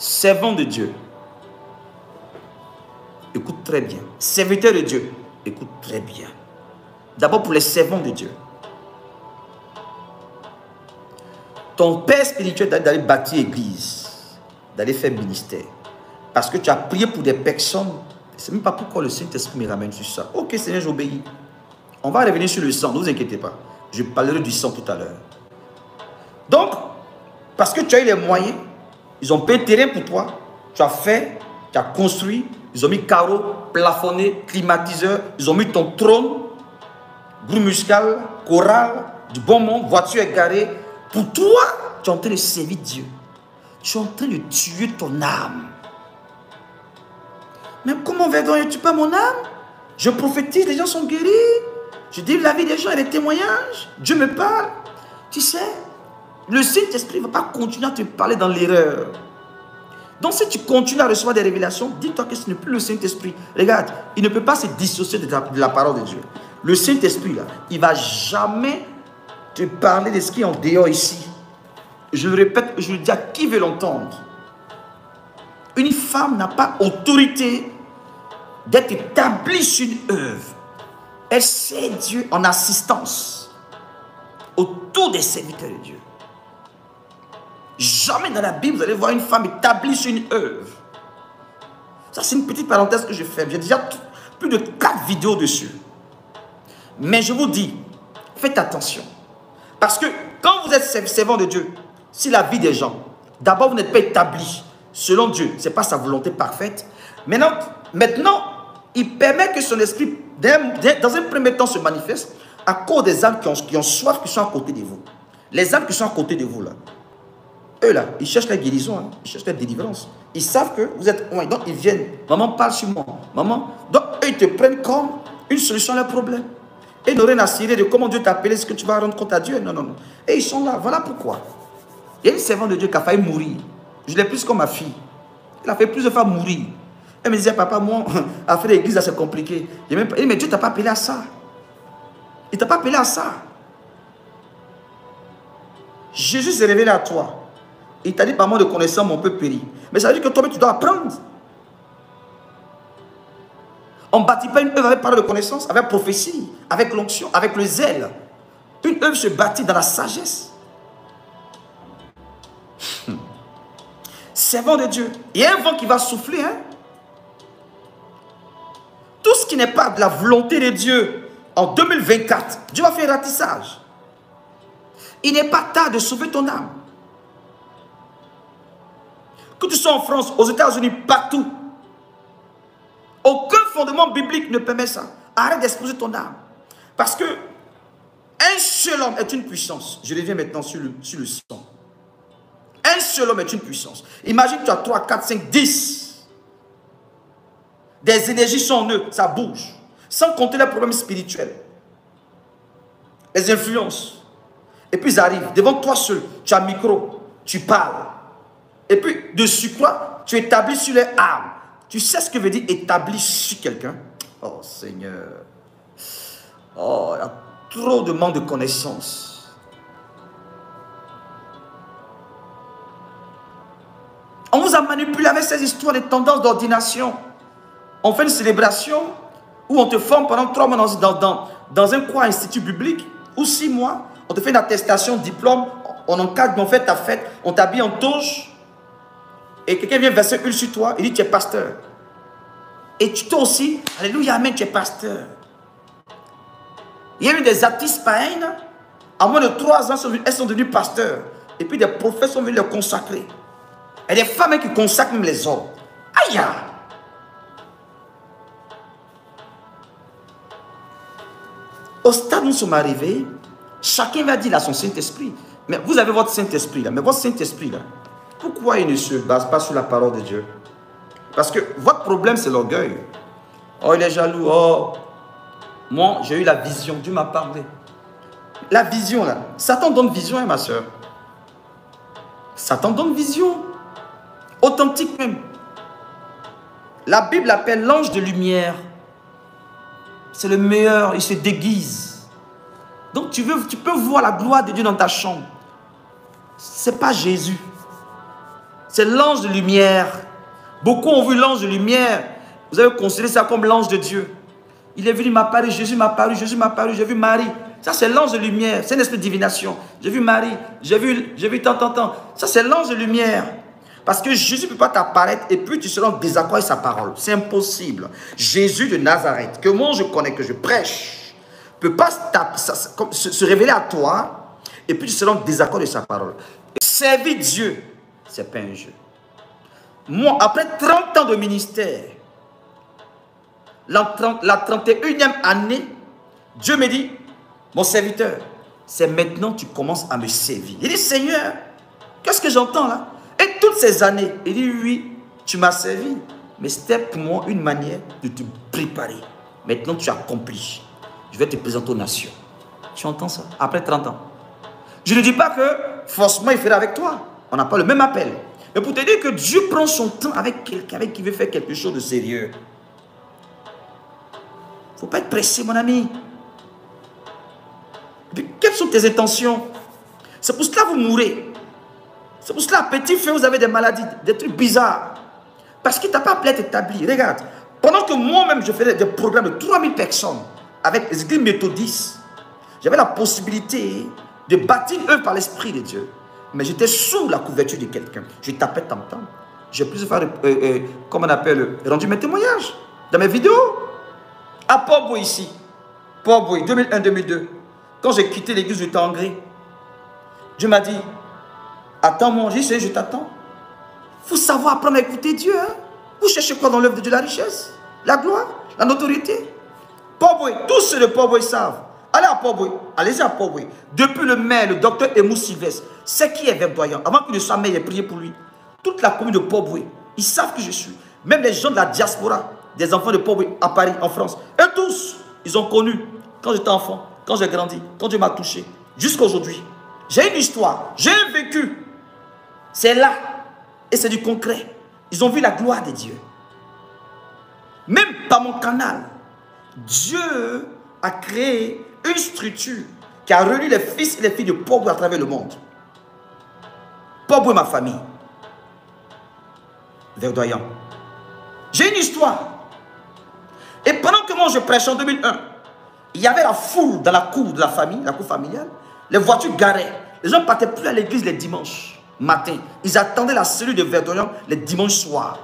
Servant de Dieu. Écoute très bien. Serviteur de Dieu. Écoute très bien. D'abord pour les servants de Dieu. Ton père spirituel d'aller bâtir l'église, d'aller faire ministère. Parce que tu as prié pour des personnes. C'est même pas pourquoi le Saint-Esprit me ramène sur ça. Ok Seigneur, j'obéis. On va revenir sur le sang, ne vous inquiétez pas. Je parlerai du sang tout à l'heure. Donc, parce que tu as eu les moyens, ils ont payé terrain pour toi, tu as fait, tu as construit, ils ont mis carreaux, plafonné, climatiseur, ils ont mis ton trône, groupe musical, chorale, du bon monde, voiture égarée. Pour toi, tu es en train de servir Dieu. Tu es en train de tuer ton âme. Mais comment ne tue pas mon âme? Je prophétise, les gens sont guéris. Je dis la vie des gens et les témoignages. Dieu me parle. Tu sais, le Saint-Esprit ne va pas continuer à te parler dans l'erreur. Donc si tu continues à recevoir des révélations, dis-toi que ce n'est plus le Saint-Esprit. Regarde, il ne peut pas se dissocier de la parole de Dieu. Le Saint-Esprit, là, il ne va jamais te parler de ce qui est en dehors ici. Je le répète, je le dis à qui veut l'entendre. Une femme n'a pas autorité d'être établie sur une œuvre. Elle sert Dieu en assistance autour des serviteurs de Dieu. Jamais dans la Bible, vous allez voir une femme établie sur une œuvre. Ça, c'est une petite parenthèse que je fais. J'ai déjà plus de 4 vidéos dessus. Mais je vous dis, faites attention. Parce que quand vous êtes servant de Dieu, si la vie des gens, d'abord vous n'êtes pas établi selon Dieu, ce n'est pas sa volonté parfaite. Maintenant, il permet que son esprit, dans un premier temps, se manifeste à cause des âmes qui ont soif, qui sont à côté de vous. Les âmes qui sont à côté de vous, là. Eux, là, ils cherchent la guérison, hein, ils cherchent la délivrance. Ils savent que vous êtes loin, donc ils viennent. Maman, parle sur moi. Maman, donc eux, ils te prennent comme une solution à leur problème. Et ils n'ont rien à cirer de comment Dieu t'a appelé, est-ce que tu vas rendre compte à Dieu? Non, non, non. Et ils sont là, voilà pourquoi. Il y a une servante de Dieu qui a failli mourir. Je l'ai plus comme ma fille. Elle a fait plusieurs fois mourir. Elle me disait, papa, moi, à faire l'église, c'est compliqué. Il dit, mais Dieu ne t'a pas appelé à ça. Il ne t'a pas appelé à ça. Jésus s'est révélé à toi. Il t'a dit, par manque de connaissance, mon peuple périt. Mais ça veut dire que toi-même, tu dois apprendre. On ne bâtit pas une œuvre avec parole de connaissance, avec prophétie, avec l'onction, avec le zèle. Une œuvre se bâtit dans la sagesse. Servant de Dieu. Il y a un vent qui va souffler. Hein? Tout ce qui n'est pas de la volonté de Dieu en 2024, Dieu va faire un ratissage. Il n'est pas tard de sauver ton âme. Que tu sois en France, aux États-Unis, partout. Aucun fondement biblique ne permet ça. Arrête d'exposer ton âme. Parce que un seul homme est une puissance. Je reviens maintenant sur le sang. Un seul homme est une puissance. Imagine que tu as 3, 4, 5, 10. Des énergies sont en eux, ça bouge. Sans compter les problèmes spirituels. Les influences. Et puis ils arrivent devant toi seul. Tu as un micro, tu parles. Et puis de surcroît, tu établis sur les âmes. Tu sais ce que veut dire établir sur quelqu'un? Oh Seigneur. Oh, il y a trop de manque de connaissances. On vous a manipulé avec ces histoires de tendances d'ordination. On fait une célébration où on te forme pendant 3 mois dans un coin institut biblique, ou 6 mois. On te fait une attestation, diplôme, on encadre, on fait ta fête, on t'habille en toge. Et quelqu'un vient verser huile sur toi, il dit tu es pasteur. Et tu toi aussi, alléluia, amen, tu es pasteur. Il y a eu des artistes païens, à moins de 3 ans, elles sont devenues pasteurs. Et puis des prophètes sont venus les consacrer. Et des femmes qui consacrent même les hommes. Aïe! Au stade où nous sommes arrivés, chacun va dire à son Saint-Esprit. Mais vous avez votre Saint-Esprit là. Mais votre Saint-Esprit là, pourquoi il ne se base pas sur la parole de Dieu? Parce que votre problème c'est l'orgueil. Oh, il est jaloux. Oh, moi j'ai eu la vision. Dieu m'a parlé. La vision là. Satan donne vision, hein, ma soeur. Satan donne vision. Authentique même. La Bible l'appelle l'ange de lumière. C'est le meilleur, il se déguise. Donc tu peux voir la gloire de Dieu dans ta chambre. Ce n'est pas Jésus. C'est l'ange de lumière. Beaucoup ont vu l'ange de lumière. Vous avez considéré ça comme l'ange de Dieu. Il est venu, il m'a apparu, Jésus m'a apparu, Jésus m'a apparu, j'ai vu Marie. Ça, c'est l'ange de lumière. C'est une espèce de divination. J'ai vu Marie, j'ai vu tant. Ça, c'est l'ange de lumière. Parce que Jésus ne peut pas t'apparaître et puis tu seras en désaccord avec sa parole. C'est impossible. Jésus de Nazareth, que moi je connais, que je prêche, ne peut pas se révéler à toi et puis tu seras en désaccord de sa parole. Servir Dieu, ce n'est pas un jeu. Moi, après 30 ans de ministère, la 31e année, Dieu me dit, mon serviteur, c'est maintenant que tu commences à me servir. Il dit, Seigneur, qu'est-ce que j'entends là? Et toutes ces années, il dit, oui, tu m'as servi. Mais c'était pour moi une manière de te préparer. Maintenant, tu accomplis. Je vais te présenter aux nations. Tu entends ça? Après 30 ans. Je ne dis pas que forcément il fera avec toi. On n'a pas le même appel. Mais pour te dire que Dieu prend son temps avec quelqu'un avec qui veut faire quelque chose de sérieux. Il ne faut pas être pressé, mon ami. Et puis, quelles sont tes intentions? C'est pour cela que vous mourrez. C'est pour cela, petit feu, vous avez des maladies, des trucs bizarres. Parce qu'il t'a pas appelé à t'établir. Regarde, pendant que moi-même, je faisais des programmes de 3000 personnes avec les églises méthodistes, j'avais la possibilité de bâtir une œuvre par l'Esprit de Dieu. Mais j'étais sous la couverture de quelqu'un. Je tapais tam-tam. J'ai pu faire, comment on appelle, rendu mes témoignages dans mes vidéos. À Port-Boué ici, Port-Boué, 2001-2002, quand j'ai quitté l'église de Tangré, Dieu m'a dit, attends-moi, j'ai dit, je t'attends. Il faut savoir apprendre à écouter Dieu. Hein? Vous cherchez quoi dans l'œuvre de Dieu? La richesse, la gloire, la notoriété. Port-Boué, tous ceux de Port-Boué savent. Allez à Port-Boué, allez-y à Port-Boué. Depuis le maire, le docteur Emou Sylvestre, c'est qui est verdoyant. Avant qu'il ne soit maire, il a prié pour lui. Toute la commune de Port-Boué, ils savent qui je suis. Même les gens de la diaspora, des enfants de Port-Boué à Paris, en France. Et tous, ils ont connu quand j'étais enfant, quand j'ai grandi, quand Dieu m'a touché. Jusqu'à aujourd'hui. J'ai une histoire, j'ai un vécu. C'est là. Et c'est du concret. Ils ont vu la gloire de Dieu. Même par mon canal, Dieu a créé une structure qui a réuni les fils et les filles de Port-Boué à travers le monde. Port-Boué, ma famille. Verdoyant. J'ai une histoire. Et pendant que moi je prêchais en 2001, il y avait la foule dans la cour de la famille, la cour familiale. Les voitures garaient. Les gens ne partaient plus à l'église les dimanches matin. Ils attendaient la cellule de Verdoyant les dimanches soirs.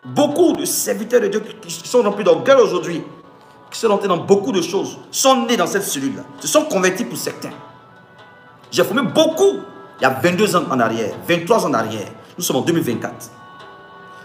Beaucoup de serviteurs de Dieu qui sont remplis d'orgueil aujourd'hui, qui sont rentrés dans beaucoup de choses, sont nés dans cette cellule-là, se sont convertis pour certains. J'ai formé beaucoup, il y a 22 ans en arrière, 23 ans en arrière. Nous sommes en 2024.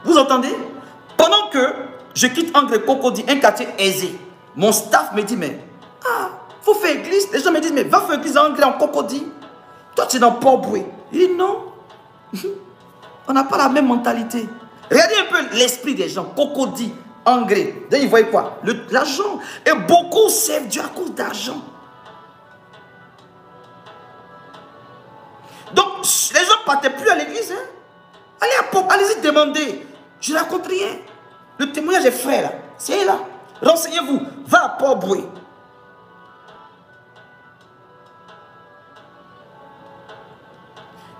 Vous entendez? Pendant que je quitte Angré Cocody, un quartier aisé, mon staff me dit, mais, faut faire église. Les gens me disent, mais va faire église en Angré, en Cocody. Toi, tu es dans Port-Boué. Il dit, non. On n'a pas la même mentalité. Regardez un peu l'esprit des gens. Cocody, Angré. Ils voyaient quoi? L'argent. Et beaucoup servent Dieu à cause d'argent. Donc, les gens ne partaient plus à l'église. Hein? Allez-y demander. Je ne raconte rien. Le témoignage est frais là. C'est là. Renseignez-vous. Va à Port-Boué.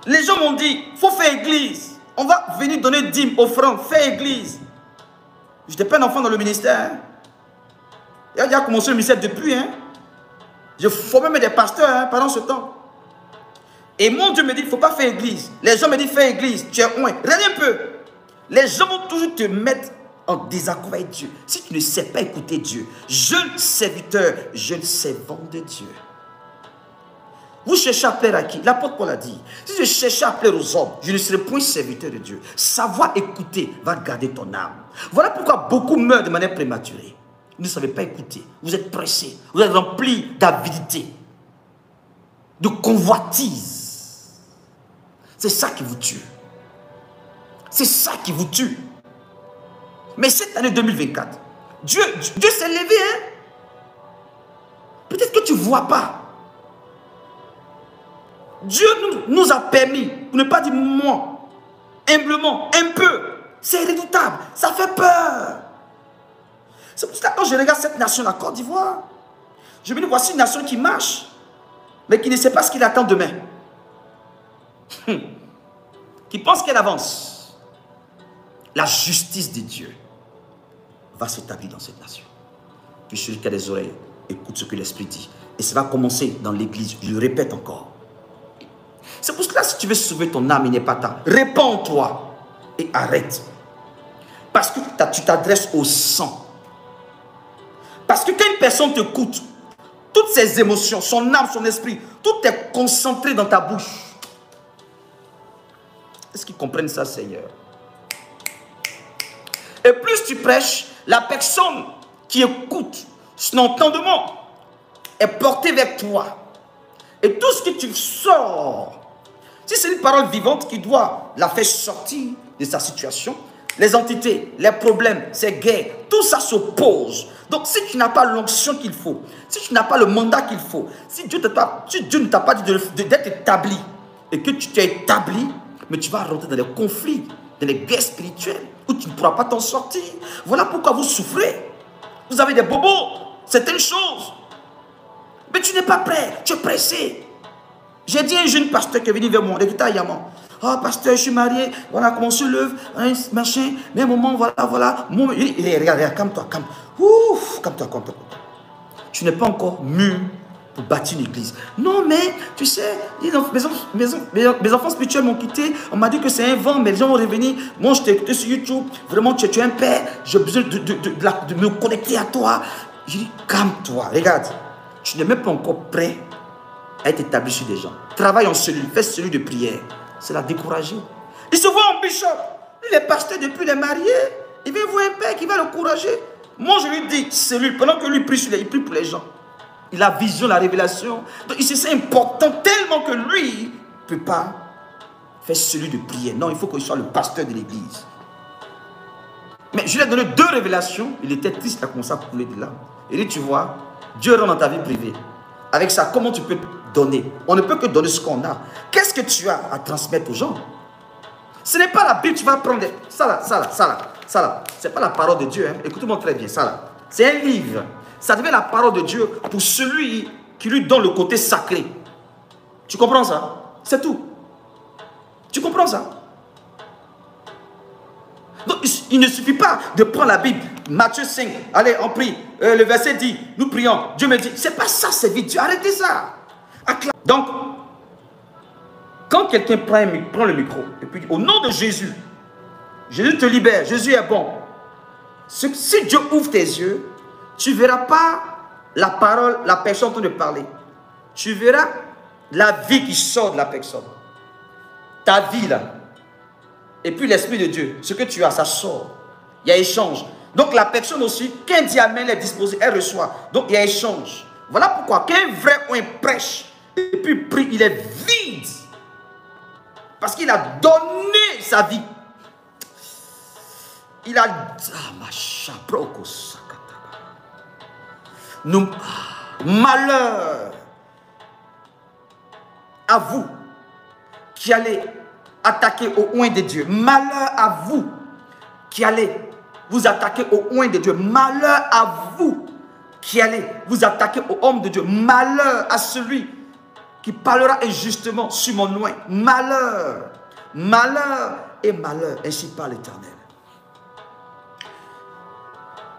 Les gens m'ont dit, il faut faire église. On va venir donner dîmes, offrandes, faire église. Je n'étais pas un enfant dans le ministère. Il a déjà commencé le ministère depuis. Hein. Je formais même des pasteurs pendant ce temps. Et mon Dieu me dit, il ne faut pas faire église. Les gens me disent, fais église, tu es loin. Regardez un peu. Les gens vont toujours te mettre en désaccord avec Dieu. Si tu ne sais pas écouter Dieu, jeune serviteur, jeune servant de Dieu. Vous cherchez à plaire à qui? L'apôtre Paul a dit, si je cherchais à plaire aux hommes, je ne serais point serviteur de Dieu. Savoir écouter va garder ton âme. Voilà pourquoi beaucoup meurent de manière prématurée. Vous ne savez pas écouter. Vous êtes pressés. Vous êtes remplis d'avidité, de convoitise. C'est ça qui vous tue. C'est ça qui vous tue. Mais cette année 2024, Dieu s'est levé. Hein? Peut-être que tu ne vois pas. Dieu nous a permis, pour ne pas dire moi, humblement, un peu. C'est redoutable, ça fait peur. C'est pour ça que quand je regarde cette nation, la Côte d'Ivoire, je me dis, voici une nation qui marche, mais qui ne sait pas ce qu'il attend demain. qui pense qu'elle avance, la justice de Dieu va s'établir dans cette nation. Puis celui qui a des oreilles, écoute ce que l'Esprit dit. Et ça va commencer dans l'église, je le répète encore. C'est pour cela, si tu veux sauver ton âme, il n'est pas tard. Répands-toi et arrête. Parce que tu t'adresses au sang. Parce que quand une personne t'écoute, toutes ses émotions, son âme, son esprit, tout est concentré dans ta bouche. Est-ce qu'ils comprennent ça, Seigneur? Et plus tu prêches, la personne qui écoute son entendement est portée vers toi. Et tout ce que tu sors, si c'est une parole vivante qui doit la faire sortir de sa situation, les entités, les problèmes, ces guerres, tout ça s'oppose. Donc si tu n'as pas l'onction qu'il faut, si tu n'as pas le mandat qu'il faut, si Dieu ne t'a pas dit d'être établi, et que tu t'es établi, mais tu vas rentrer dans les conflits, dans les guerres spirituelles, où tu ne pourras pas t'en sortir. Voilà pourquoi vous souffrez. Vous avez des bobos, certaines choses. Mais tu n'es pas prêt, tu es pressé. J'ai dit à un jeune pasteur qui est venu vers moi, oh pasteur, je suis marié, voilà comment on se lève, hein, machin, mais un moment, voilà. Regarde, calme-toi, calme-toi. Tu n'es pas encore mûr pour bâtir une église. Non, mais tu sais, mes enfants spirituels m'ont quitté, on m'a dit que c'est un vent, mais les gens vont revenir. Moi, je t'ai écouté sur YouTube, vraiment, tu es un père, j'ai besoin de me connecter à toi. Je dis, calme-toi, regarde, tu n'es même pas encore prêt à être établi sur des gens. Travaille en cellule, fais cellule de prière. C'est la décourager. Il se voit en bishop. Il est pasteur depuis les mariés. Il vient voir un père qui va le encourager. Moi, je lui dis, cellule, pendant que lui prie, il prie pour les gens. Il a vision, la révélation. Donc, il se sent important tellement que lui ne peut pas faire cellule de prière. Non, il faut qu'il soit le pasteur de l'église. Mais je lui ai donné 2 révélations. Il était triste, il a commencé à couler de larmes. Il dit, tu vois, Dieu rentre dans ta vie privée. Avec ça, comment tu peux donner? On ne peut que donner ce qu'on a. Qu'est-ce que tu as à transmettre aux gens? Ce n'est pas la Bible, tu vas prendre ça là. C'est pas la parole de Dieu. Hein. Écoutez-moi très bien, ça là. C'est un livre. Ça devient la parole de Dieu pour celui qui lui donne le côté sacré. Tu comprends ça? C'est tout. Tu comprends ça? Donc, il ne suffit pas de prendre la Bible, Matthieu 5, allez, on prie, le verset dit, nous prions, Dieu me dit, c'est pas ça, c'est vite, arrêtez ça. Donc, quand quelqu'un prend le micro, et puis au nom de Jésus, Jésus te libère, Jésus est bon. Si Dieu ouvre tes yeux, tu ne verras pas la parole, la personne en train de parler. Tu verras la vie qui sort de la personne. Ta vie là. Et puis l'Esprit de Dieu, ce que tu as, ça sort. Il y a échange. Donc la personne aussi, quand elle dit Amen, elle est disposée, elle reçoit. Donc il y a échange. Voilà pourquoi, quand un vrai ou un prêche, et puis prie, il est vide. Parce qu'il a donné sa vie. Il a... Malheur à vous qui allez attaquer au oint de Dieu. Malheur à vous qui allez vous attaquer au oint de Dieu. Malheur à vous qui allez vous attaquer au homme de Dieu. Malheur à celui qui parlera injustement sur mon oint. Malheur, malheur et malheur, ainsi parle l'Éternel.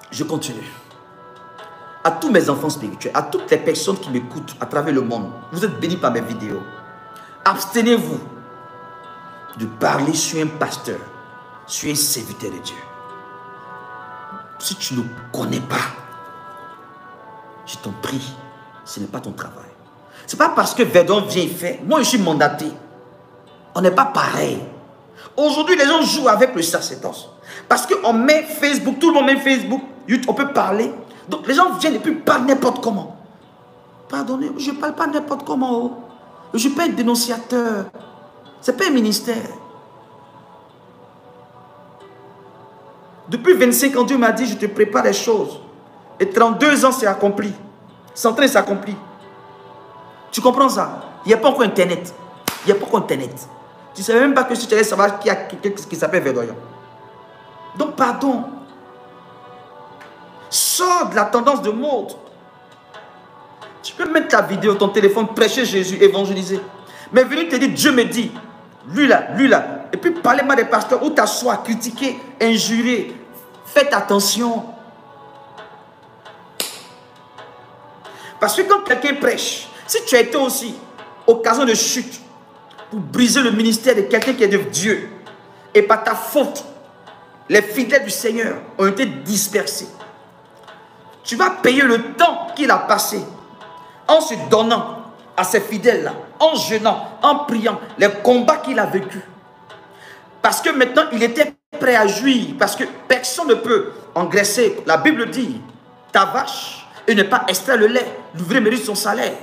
Je continue. À tous mes enfants spirituels, à toutes les personnes qui m'écoutent à travers le monde, vous êtes bénis par mes vidéos. Abstenez-vous de parler sur un pasteur, sur un serviteur de Dieu. Si tu ne connais pas, je t'en prie, ce n'est pas ton travail. Ce n'est pas parce que Verdun vient faire. Moi, je suis mandaté. On n'est pas pareil. Aujourd'hui, les gens jouent avec le sacerdoce. Parce qu'on met Facebook, tout le monde met Facebook, YouTube, on peut parler. Donc les gens viennent et puis parlent n'importe comment. Pardonnez, je ne parle pas n'importe comment. Oh. Je ne suis pas un dénonciateur. Ce n'est pas un ministère. Depuis 25 ans, Dieu m'a dit, je te prépare les choses. Et 32 ans, c'est accompli. 100 ans, c'est accompli. Tu comprends ça? Il n'y a pas encore Internet. Il n'y a pas encore Internet. Tu ne savais même pas que si tu allais savoir qu'il y a quelqu'un qui s'appelle Verdoyan. Donc, pardon. Sors de la tendance de mode. Tu peux mettre ta vidéo, ton téléphone, prêcher Jésus, évangéliser. Mais venir te dire, Dieu me dit, lui là. Et puis parler mal des pasteurs ou t'asseoir, critiquer, injurer. Faites attention. Parce que quand quelqu'un prêche, si tu as été aussi occasion de chute pour briser le ministère de quelqu'un qui est de Dieu, et par ta faute, les fidèles du Seigneur ont été dispersés, tu vas payer le temps qu'il a passé en se donnant à ces fidèles-là, en jeûnant, en priant, les combats qu'il a vécus. Parce que maintenant, il était prêt à jouir, parce que personne ne peut engraisser. La Bible dit, ta vache, et ne pas extraire le lait. L'ouvrier mérite son salaire.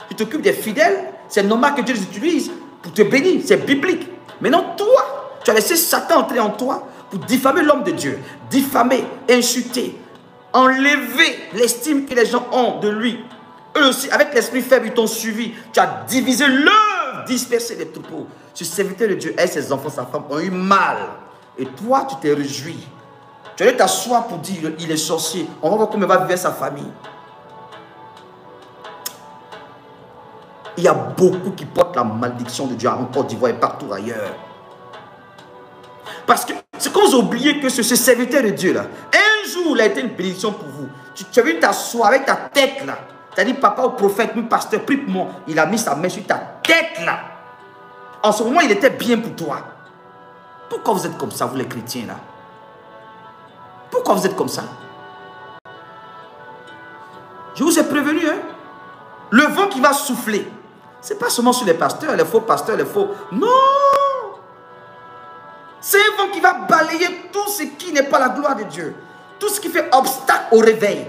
Tu t'occupes des fidèles, c'est normal que Dieu les utilise pour te bénir, c'est biblique. Maintenant, toi, tu as laissé Satan entrer en toi pour diffamer l'homme de Dieu, diffamer, insulter, enlever l'estime que les gens ont de lui. Eux aussi, avec l'esprit faible, ils t'ont suivi. Tu as divisé l'œuvre, dispersé les troupeaux. Ce serviteur de Dieu et ses enfants, sa femme ont eu mal. Et toi, tu t'es réjoui. Tu allais t'asseoir pour dire, il est sorcier. On va voir comment il va vivre sa famille. Il y a beaucoup qui portent la malédiction de Dieu en Côte d'Ivoire et partout ailleurs. Parce que c'est qu'on a oublié que ce serviteur de Dieu là, un jour il a été une bénédiction pour vous. Tu as vu t'asseoir avec ta tête là. Tu as dit papa au prophète, mon pasteur, prie pour moi. Il a mis sa main sur ta tête là. En ce moment il était bien pour toi. Pourquoi vous êtes comme ça vous les chrétiens là? Pourquoi vous êtes comme ça? Je vous ai prévenu hein. Le vent qui va souffler, ce n'est pas seulement sur les pasteurs, les faux pasteurs, les faux... Non! C'est un vent qui va balayer tout ce qui n'est pas la gloire de Dieu. Tout ce qui fait obstacle au réveil.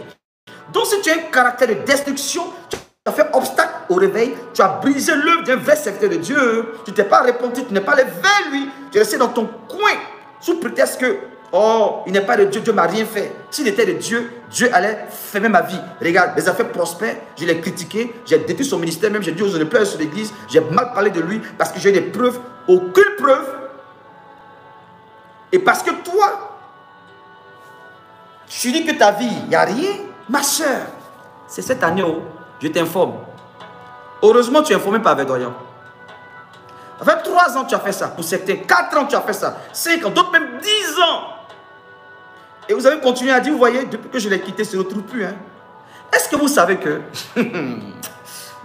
Donc si tu as un caractère de destruction, tu as fait obstacle au réveil, tu as brisé l'œuvre d'un vrai serviteur de Dieu. Tu ne t'es pas répandu, tu n'es pas allé vers lui. Tu es resté dans ton coin sous prétexte que oh, il n'est pas de Dieu, Dieu ne m'a rien fait. S'il était de Dieu, Dieu allait fermer ma vie. Regarde, les affaires prospèrent, je l'ai critiqué, j'ai détruit son ministère, même j'ai dit aux ne plus aller sur l'église, j'ai mal parlé de lui parce que j'ai des preuves, aucune preuve. Et parce que toi, tu dis que ta vie, il n'y a rien, ma soeur, c'est cette année où je t'informe. Heureusement, tu es informé par Verdoyant. Ça fait 3 ans que tu as fait ça, pour certains, 4 ans que tu as fait ça, 5 ans, d'autres même 10 ans. Et vous avez continué à dire, vous voyez, depuis que je l'ai quitté, ça ne se retrouve plus. Hein. Est-ce que vous savez que,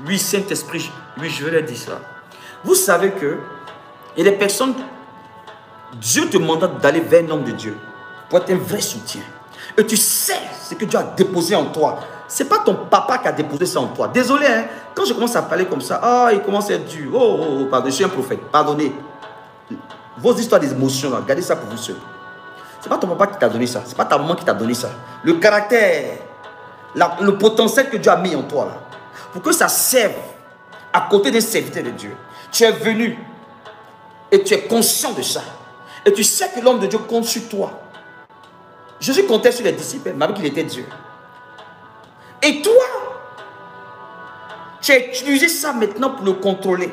lui, Saint-Esprit, lui, je vais leur dire ça. Vous savez que, il y a des personnes, Dieu te mandate d'aller vers un homme de Dieu, pour être un vrai soutien. Et tu sais ce que Dieu a déposé en toi. Ce n'est pas ton papa qui a déposé ça en toi. Désolé, hein, quand je commence à parler comme ça, ah, il commence à être dur. Oh, pardon, je suis un prophète, pardonnez. Vos histoires d'émotions, gardez ça pour vous seuls. Ce n'est pas ton papa qui t'a donné ça. Ce n'est pas ta maman qui t'a donné ça. Le caractère, le potentiel que Dieu a mis en toi, là, pour que ça serve à côté des serviteurs de Dieu. Tu es venu et tu es conscient de ça. Et tu sais que l'homme de Dieu compte sur toi. Jésus comptait sur les disciples, malgré qu'il était Dieu. Et toi, tu as utilisé ça maintenant pour le contrôler,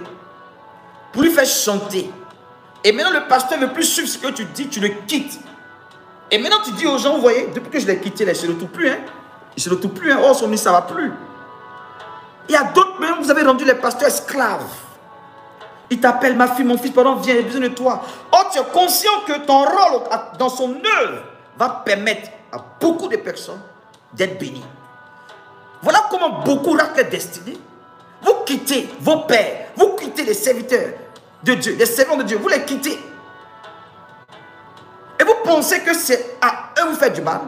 pour lui faire chanter. Et maintenant, le pasteur ne veut plus suivre ce que tu dis, tu le quittes. Et maintenant, tu dis aux gens, vous voyez, depuis que je l'ai quitté, là, il ne se retrouve plus. Hein? Il ne se retrouve plus. Hein? Oh, son ministre, ça ne va plus. Il y a d'autres, même, vous avez rendu les pasteurs esclaves. Il t'appelle, ma fille, mon fils, pardon, viens, j'ai besoin de toi. Oh, tu es conscient que ton rôle dans son œuvre va permettre à beaucoup de personnes d'être bénies. Voilà comment beaucoup ratent leur destinée. Vous quittez vos pères, vous quittez les serviteurs de Dieu, les servants de Dieu, vous les quittez. Et vous pensez que c'est à eux vous faites du mal?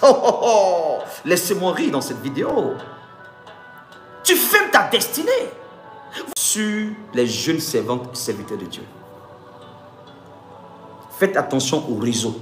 Oh, laissez-moi rire dans cette vidéo. Tu fermes ta destinée sur les jeunes servantes et serviteurs de Dieu. Faites attention au réseau.